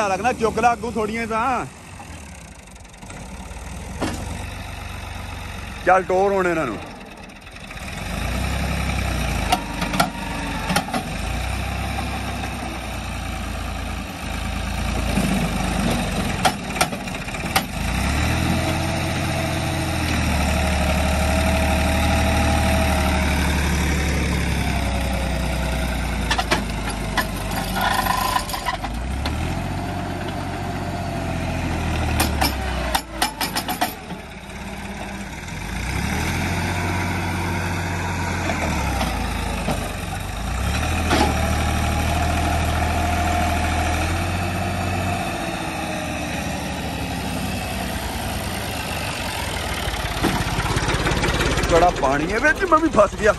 ध्यान रखना, चुक ला अगू थोड़ियां सा। चल टोर होने इन्हां नूं। बड़ा पानी है बिच, मैं भी फस गया।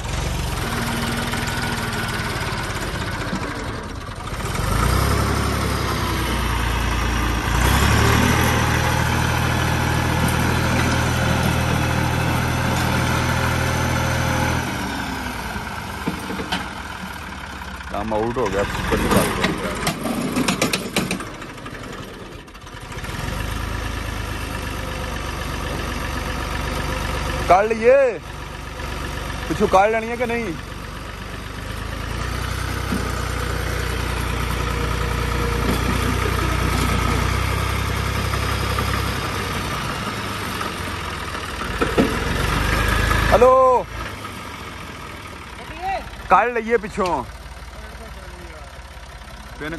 काम आउट हो गया। काट लिए, पिछू काट लेनी है कि नहीं? हेलो, काट लिए पिछों। पिन